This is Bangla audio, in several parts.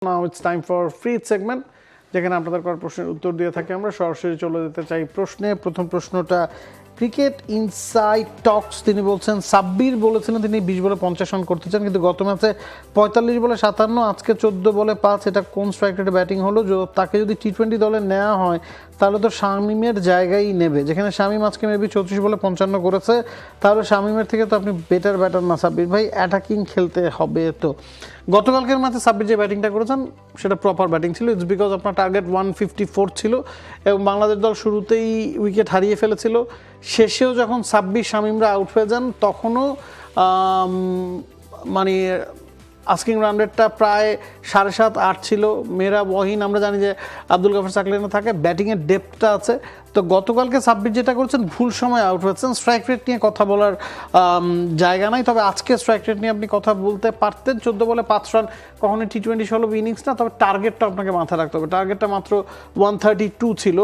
Now it's time for free segment যেখানে আপনাদের করার প্রশ্নের উত্তর দিয়ে থাকি আমরা সরাসরি চলে যেতে চাই প্রশ্নে প্রথম প্রশ্নটা ক্রিকেট ইনসাইড টক্স তিনি বলছেন সাব্বির বলেছিলেন তিনি 20 বলে 50 রান করতে চান কিন্তু গত ম্যাচে 45 বলে 57 আজকে 14 বলে 5 এটা কোন স্ট্রাইক রেটে ব্যাটিং হলো তাকে যদি টি20 দলে নেওয়া হয় তাহলে তো শামিমের জায়গায় নেবে যেখানে শামিম আজকে মেবি 34 বলে 55 করেছে তাহলে শামিমের থেকে তো আপনি বেটার ব্যাটার না সাব্বির ভাই অ্যাটাকিং খেলতে হবে তো গতকালকের ম্যাচে সাব্বির যে ব্যাটিংটা করেছেন সেটা প্রপার ব্যাটিং ছিল ইটস বিকজ আপনার টার্গেট 154 ছিল এবং বাংলাদেশ দল শুরুতেই উইকেট হারিয়ে ফেলেছিল শেষেও যখন সাব্বির শামিমরা আউট হয়ে যান তখনও মানে আস্কিং রান রেটটা প্রায় 7.5-8 ছিল মেরা ওয়াহিন আমরা জানি যে আব্দুল গাফার সাকলেনা থাকে ব্যাটিংয়ের ডেপথটা আছে তো গতকালকে সাব্বির যেটা করেছেন ভুল সময় আউট হয়েছেন স্ট্রাইক রেট নিয়ে কথা বলার জায়গা নাই তবে আজকে স্ট্রাইক রেট নিয়ে আপনি কথা বলতে পারতেন 14 বলে 5 রান কখনোই টি20 ষোলো ইনিংস না তবে টার্গেটটা আপনাকে মাথায় রাখতে হবে টার্গেটটা মাত্র 132 ছিল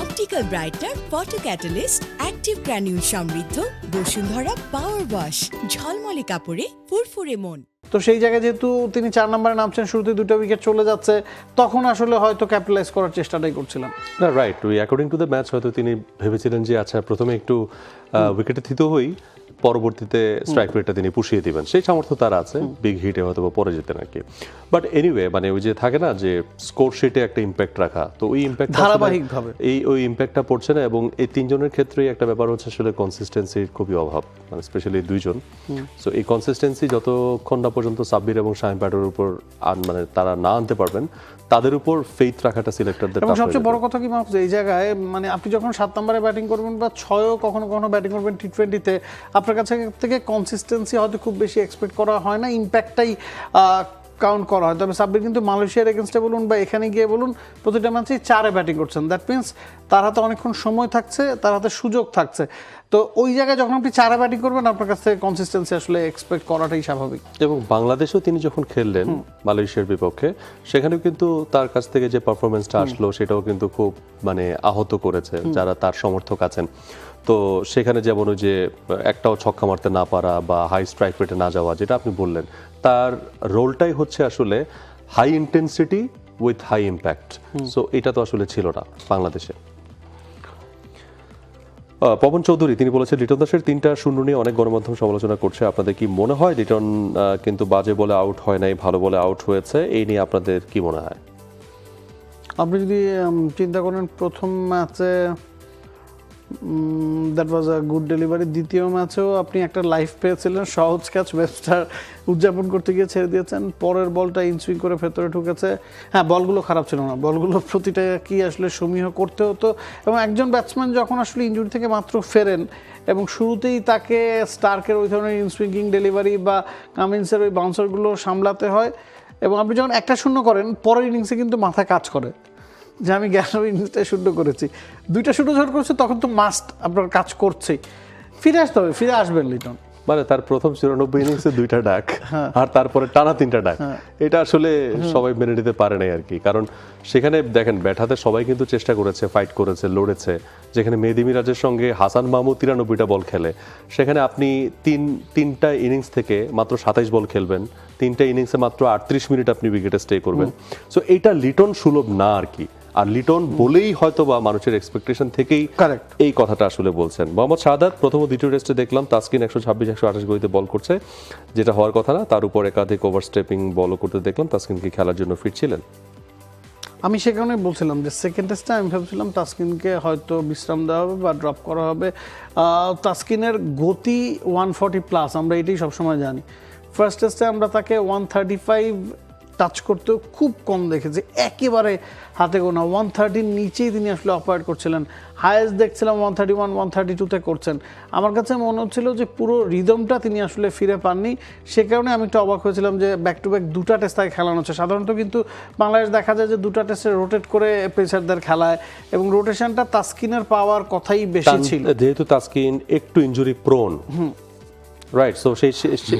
optical brighter photo catalyst active granule সমৃদ্ধ বসুন্ধরা পাওয়ার ওয়াশ ঝলমলে কাপড়ে ফুরফুরে মন তো সেই জায়গায় যেহেতু তিনি 4 নম্বরে নামছেন শুরুতে 2টা উইকেট চলে যাচ্ছে তখন আসলে হয়তো ক্যাপিটালাইজ করার চেষ্টাটাই করছিলাম না right according to the match হয়তো তিনি ভেবেছিলেন যে আচ্ছা প্রথমে একটু উইকেটে থিত হই পরবর্তীতে স্ট্রাইক রেটটা তিনি পুষিয়ে দিবেন সেই সামর্থ্য তার আছে বিগ হিটে হয়তো পরে যেতেন আর কি বাট এনিওয়ে মানে ওই যে থাকে না যে স্কোর শিটে একটা ইম্প্যাক্ট রাখা তো ওই ইম্প্যাক্ট ধারাবাহিকভাবে ওই ইম্প্যাক্টটা পড়ছে না এবং এই তিনজনের ক্ষেত্রেই একটা ব্যাপার হচ্ছে আসলে কনসিস্টেন্সির খুবই অভাব মানে স্পেশালি দুইজন সো এই কনসিস্টেন্সি যতক্ষণ না পর্যন্ত সাব্বির এবং শাহিন ব্যাটের উপর মানে তারা না আনতে পারবেন তাদের উপর ফেইথ রাখাটা সিলেক্টরদের এবং সবচেয়ে বড় কথা কি মাহফুজ এই জায়গায় মানে আপনি যখন 7 নম্বরে ব্যাটিং করবেন বা 6ও কখনো কখনো ব্যাটিং করবেন টি20তে আপনার কাছে থেকে কনসিস্টেন্সি হয়তো খুব বেশি এক্সপেক্ট করা হয় না ইম্প্যাক্টটাই কাউন্ট করা হয় তবে সাব্বির কিন্তু মালয়েশিয়ার এগেনস্টে বলুন বা এখানে গিয়ে বলুন প্রতিটা ম্যাচেই 4-এ ব্যাটিং করছেন দ্যাট মিনস তার হাতে অনেকক্ষণ সময় থাকছে তার হাতে সুযোগ থাকছে তো ওই জায়গায় যখন আপনি 4-এ ব্যাটিং করবেন আপনার কাছ থেকে কনসিস্টেন্সি আসলে এক্সপেক্ট করাটাই স্বাভাবিক এবং বাংলাদেশেও তিনি যখন খেললেন মালয়েশিয়ার বিপক্ষে সেখানেও কিন্তু তার কাছ থেকে যে পারফরমেন্সটা আসলো সেটাও কিন্তু খুব মানে আহত করেছে যারা তার সমর্থক আছেন তো সেখানে যেমন ওই যে একটাও ছক্কা মারতে না পারা বা হাই স্ট্রাইক রেটে না যাওয়া যেটা আপনি বললেন তার রোলটাই হচ্ছে আসলে high intensity with high impact so এটা তো আসলে ছিল না বাংলাদেশে পবন চৌধুরী তিনি বলেছেন লিটন দাসের 3টা শূন্য নিয়ে অনেক গণমাধ্যম সমালোচনা করছে আপনাদের কি মনে হয় লিটন কিন্তু বাজে বলে আউট হয় নাই ভালো বলে আউট হয়েছে এই নিয়ে আপনাদের কি মনে হয় আপনি যদি চিন্তা করেন প্রথম ম্যাচে that was a good delivery দ্বিতীয় ম্যাচেও আপনি একটা লাইফ পেয়েছিলেন সহজ ক্যাচ ওয়েবস্টার উদযাপন করতে গিয়ে ছেড়ে দিয়েছেন পরের বলটা ইনসুইং করে ভেতরে ঢুকেছে হ্যাঁ বলগুলো খারাপ ছিল না বলগুলো প্রতিটা কি আসলে সমীহ করতে হতো এবং একজন ব্যাটসম্যান যখন আসলে ইনজুরি থেকে মাত্র ফেরেন এবং শুরুতেই তাকে স্টার্কের ওই ধরনের ইনসুইঙ্গিং ডেলিভারি বা কামিন্সের ওই বাউন্সারগুলো সামলাতে হয় এবং আপনি যখন 1-0 করেন পরের ইনিংসে কিন্তু মাথায় কাজ করে যে আমি 11 ইনিংসটা শূন্য করেছি 2টা শূন্য যখন করেছে তখন তো মাস্ট আপনার কাজ করছেই ফিরে আসতে হবে ফিরে আসবেন লিটন মানে তার প্রথম 94 ইনিংসে 2টা ডাক আর তারপরে টানা 3টা ডাক এটা আসলে সবাই মেনে নিতে পারে নাই আর কি কারণ সেখানে দেখেন ব্যাট হাতে সবাই কিন্তু চেষ্টা করেছে ফাইট করেছে লড়েছে যেখানে মেহেদী মিরাজের সঙ্গে হাসান মাহমুদ 93টা বল খেলে সেখানে আপনি তিনটা ইনিংস থেকে মাত্র 27 বল খেলবেন 3টা ইনিংসে মাত্র 38 মিনিট আপনি উইকেটে স্টে করবেন সো এটা লিটন সুলভ না আর কি আর লিটন বলেই হয়তো বা মানুষের এক্সপেকটেশন থেকেই এই কথাটা আসলে বলছেন মোহাম্মদ শাহাদাত প্রথম দ্বিতীয় টেস্টে দেখলাম তাসকিন 126-128 গতিতে বল করছে যেটা হওয়ার কথা না তার উপর একাধিক ওভারস্টেপিং বলও করতে দেখলাম তাসকিনকে খেলার জন্য ফিট ছিলেন আমি সে কারণে বলছিলাম যে সেকেন্ড টেস্টে আমি ভাবছিলাম তাসকিনকে হয়তো বিশ্রাম দেওয়া হবে বা ড্রপ করা হবে তাসকিনের গতি 140+ আমরা এটাই সবসময় জানি ফার্স্ট টেস্টে আমরা তাকে 135 টাচ করতেও খুব কম দেখেছি একেবারে হাতে গোনা 130 নিচেই তিনি আসলে অপারেট করছিলেন হায়েস্ট দেখছিলাম 131-132-তে করছেন আমার কাছে মনে হচ্ছিল যে পুরো রিদমটা তিনি আসলে ফিরে পাননি সে কারণে আমি একটু অবাক হয়েছিলাম যে ব্যাক টু ব্যাক 2টা টেস্ট তাকে খেলানো হচ্ছে সাধারণত কিন্তু বাংলাদেশ দেখা যায় যে 2টা টেস্টে রোটেট করে পেসারদের খেলায় এবং রোটেশনটা তাসকিনের পাওয়ার কথাই বেশি ছিল যেহেতু তাসকিন একটু ইনজুরি প্রোন রাইট সো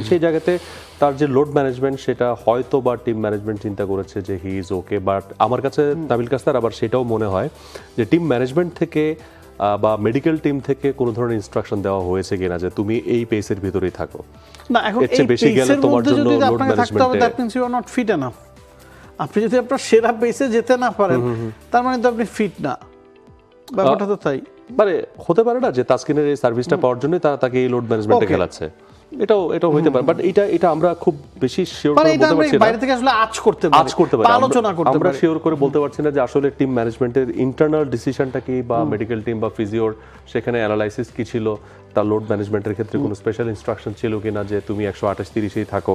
সেই জায়গাতে তার যে লোড ম্যানেজমেন্ট সেটা হয়তো বা টিম ম্যানেজমেন্ট চিন্তা করেছে যে হি ইজ ওকে বাট আমার কাছে নাবিল কাস্তার আবার সেটাও মনে হয় যে টিম ম্যানেজমেন্ট থেকে বা মেডিকেল টিম থেকে কোনো ধরনের ইনস্ট্রাকশন দেওয়া হয়েছে কিনা যে তুমি এই পেসের ভিতরেই থাকো? না, এখন এর চেয়ে এই বেশি গেলে পেসের তোমার মধ্যে জন্য যদি লোড আপনাকে থাকতে হবে, that means you are not fit enough. আপনি যদি আপনার সেরা পেসে যেতে না পারেন, তার মানে তো আপনি ফিট না, ব্যাপারটা তো তাই। মানে হতে পারে না যে তাসকিনের এই সার্ভিসটা পাওয়ার জন্য তারা তাকে এই লোড ম্যানেজমেন্টে Okay. খেলাচ্ছে, এটাও হইতে পারে, বাট এটা আমরা খুব বেশি শিওর মানে করে এটা বলতে আমরা পারছি না। বাইরে থেকে আসলে আজ করতে পারি, আজ করতে পারি, বা আলোচনা করতে আমরা পারি। শিওর করে বলতে পারছি না যে আসলে টিম ম্যানেজমেন্টের ইন্টারনাল ডিসিশনটা কি, বা মেডিকেল টিম বা ফিজিওর সেখানে অ্যানালাইসিস কি ছিল, তার লোড ম্যানেজমেন্টের ক্ষেত্রে কোনো স্পেশাল ইনস্ট্রাকশন ছিল কিনা যে তুমি 128-30-এই থাকো।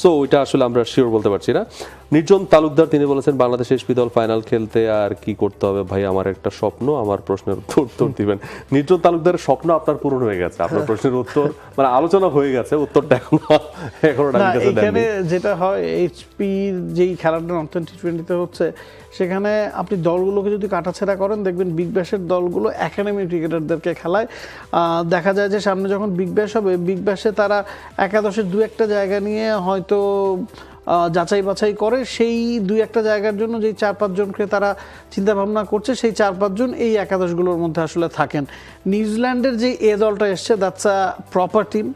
সো ওইটা আসলে আমরা শিওর বলতে পারছি না। নির্জন তালুকদার তিনি বলেছেন বাংলাদেশ এসপি দল ফাইনাল খেলতে আর কি করতে হবে ভাই, আমার একটা স্বপ্ন, আমার প্রশ্নের উত্তর দিবেন। নির্জন তালুকদারের স্বপ্ন আপনার পূরণ হয়ে গেছে, আপনার প্রশ্নের উত্তর মানে আলোচনা হয়ে গেছে, উত্তরটা এখনো না, কাছে এখানে দেননি। যেটা হয় এইচপির যেই খেলাটা নর্থ টি20-তে হচ্ছে, সেখানে আপনি দলগুলোকে যদি কাটাছেড়া করেন, দেখবেন বিগ ব্যাশের দলগুলো একাডেমি ক্রিকেটারদেরকে খেলায়। দেখা যায় যে সামনে যখন বিগ ব্যাশ হবে, বিগ ব্যাশে তারা একাদশের দু একটা জায়গা নিয়ে হয়তো যাচাই বাছাই করে, সেই দুই একটা জায়গার জন্য যেই 4-5 জনকে তারা চিন্তা ভাবনা করছে, সেই 4-5 জন এই একাদশগুলোর মধ্যে আসলে থাকেন। নিউজিল্যান্ডের যে এ দলটা এসছে, দ্যাটস আ প্রপার টিম,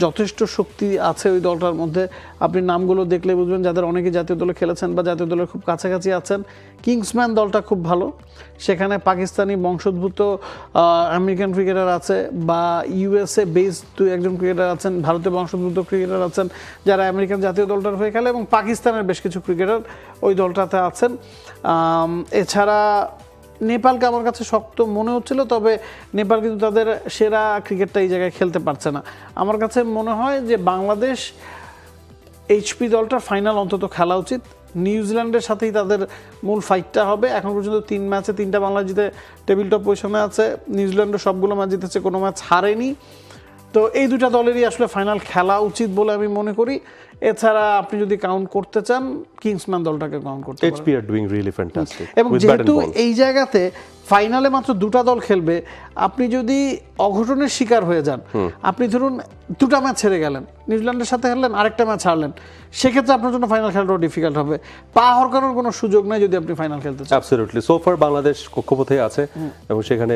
যথেষ্ট শক্তি আছে ওই দলটার মধ্যে। আপনি নামগুলো দেখলে বুঝবেন যাদের অনেকে জাতীয় দলে খেলেছেন বা জাতীয় দলের খুব কাছাকাছি আছেন। কিংসম্যান দলটা খুব ভালো, সেখানে পাকিস্তানি বংশোদ্ভূত আমেরিকান ক্রিকেটার আছে, বা ইউএসএ বেসড দুই একজন ক্রিকেটার আছেন, ভারতীয় বংশোদ্ভূত ক্রিকেটার আছেন যারা আমেরিকান জাতীয় দলটার হয়ে খেলে, এবং পাকিস্তানের বেশ কিছু ক্রিকেটার ওই দলটাতে আছেন। এছাড়া নেপালকে আমার কাছে শক্ত মনে হচ্ছিল, তবে নেপাল কিন্তু তাদের সেরা ক্রিকেটটা এই জায়গায় খেলতে পারছে না। আমার কাছে মনে হয় যে বাংলাদেশ এইচপি দলটার ফাইনাল অন্তত খেলা উচিত। নিউজিল্যান্ডের সাথেই তাদের মূল ফাইটটা হবে। এখন পর্যন্ত 3 ম্যাচে 3টা বাংলাদেশ জিতে টেবিল টপ পজিশনে আছে। নিউজিল্যান্ডও সবগুলো ম্যাচ জিতেছে, কোনো ম্যাচ হারেনি। তো এই দুটা দলেরই আসলে ফাইনাল খেলা উচিত বলে আমি মনে করি। এছাড়া আপনি যদি কাউন্ট করতে চান, কিংসম্যান দলটাকে কাউন্ট করতে পারেন। এইচপি আর ডুইং রিয়েলি ফ্যান্টাস্টিক এবং যেহেতু এই জায়গাতে ফাইনালে মাত্র 2টা দল খেলবে, আপনি যদি অঘটনের শিকার হয়ে যান, আপনি ধরুন 2টা ম্যাচ হেরে গেলেন, নিউজিল্যান্ডের সাথে হারলেন, আরেকটা ম্যাচ হারলেন, সেক্ষেত্রে আপনার জন্য ফাইনাল খেলাটাও ডিফিকাল্ট হবে। পা হরকানোর কোনো সুযোগ নাই যদি আপনি ফাইনাল খেলতে চান। অ্যাবসলিউটলি, সো ফার বাংলাদেশ কক্ষপথে আছে এবং সেখানে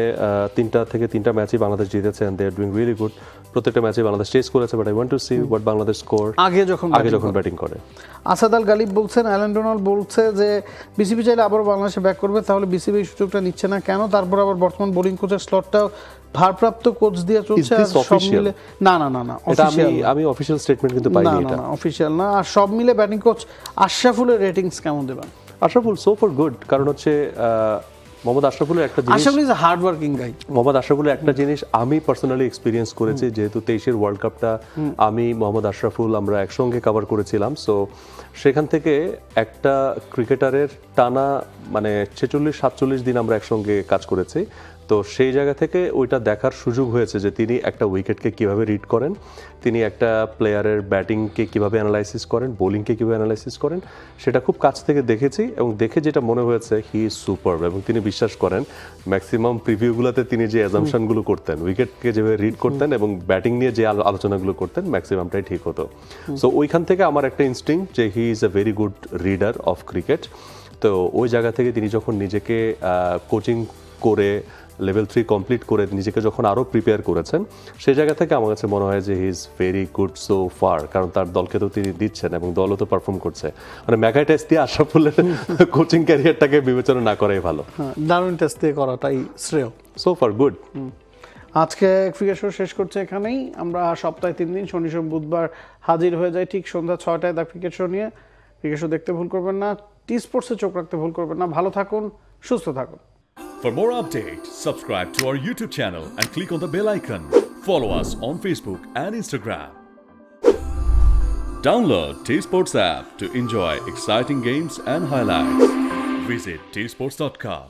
3টা ম্যাচই বাংলাদেশ জিতেছে, and they are doing really good. প্রত্যেকটা ম্যাচে বাংলাদেশ চেস করেছে, but I want to see what Bangladesh score আগে যখন ব্যাটিং করে। আসাদ আল গালিব বলছেন, অ্যালেন ডোনাল্ড বলছে যে বিসিবি চাইলে আবারও বাংলাদেশে ব্যাক করবে, তাহলে বিসিবি এই সুযোগটা নিচ্ছে না কেন? তারপর আবার বর্তমান বোলিং কোচের স্লটটাও ভারপ্রাপ্ত কোচ দিয়ে চলছে। আর সব মিলে না, আমি অফিশিয়াল স্টেটমেন্ট কিন্তু পাইনি, এটা অফিশিয়াল না। আর সব মিলে ব্যাটিং কোচ আশরাফুলের রেটিংস কেমন দেবেন? আশরাফুল সো ফার গুড, কারণ হচ্ছে মোহাম্মদ আশরাফুলের একটা জিনিস, Ashraful is a hard working guy. Mohammad আশরাফুলের একটা জিনিস আমি পার্সোনালি এক্সপিরিয়েন্স করেছি, যেহেতু 23-এর ওয়ার্ল্ড কাপটা আমি মোহাম্মদ আশরাফুল আমরা একসঙ্গে কভার করেছিলাম। সো সেখান থেকে একটা ক্রিকেটারের টানা মানে 46-47 দিন আমরা একসঙ্গে কাজ করেছি। তো সেই জায়গা থেকে ওইটা দেখার সুযোগ হয়েছে যে তিনি একটা উইকেটকে কিভাবে রিড করেন, তিনি একটা প্লেয়ারের ব্যাটিংকে কিভাবে অ্যানালাইসিস করেন, বোলিংকে কিভাবে অ্যানালাইসিস করেন, সেটা খুব কাছ থেকে দেখেছি। এবং দেখে যেটা মনে হয়েছে হি ইজ সুপারব। এবং তিনি বিশ্বাস করেন ম্যাক্সিমাম প্রিভিউগুলোতে তিনি যে অ্যাজাম্পশনগুলো করতেন, উইকেটকে যেভাবে রিড করতেন এবং ব্যাটিং নিয়ে যে আলোচনাগুলো করতেন, ম্যাক্সিমামটাই ঠিক হতো। সো ওইখান থেকে আমার একটা ইনস্টিংক্ট যে he is a very good reader of cricket. তো ওই জায়গা থেকে তিনি যখন নিজেকে কোচিং করে লেভেল 3 কমপ্লিট করে নিজেকে যখন আরও প্রিপেয়ার করেছেন, সেই জায়গা থেকে আমার কাছে মনে হয় যে he is very good so far. কারণ তার দলকে তো তিনি দিচ্ছেন এবং দলও তো পারফর্ম করছে। মানে মেগা টেস্ট দিয়ে আশরাফুলের কোচিং ক্যারিয়ারটাকে বিবেচনা না করাই ভালো। দারুণ টেস্ট দিয়ে করাটাই শ্রেয়। So far good. আজকে ক্রিকেট শো শেষ করছে এখানেই। আমরা সপ্তাহে 3 দিন শনি সোম বুধবার হাজির হয়ে যাই ঠিক সন্ধ্যা 6টায় দ্য ক্রিকেট শো নিয়ে। ক্রিকেট শো দেখতে ভুল করবেন না, টি স্পোর্টসে চোখ রাখতে ভুল করবেন না। ভালো থাকুন, সুস্থ থাকুন। For more updates, subscribe to our YouTube channel and click on the bell icon. Follow us on Facebook and Instagram. Download T-Sports app to enjoy exciting games and highlights. Visit tsports.com.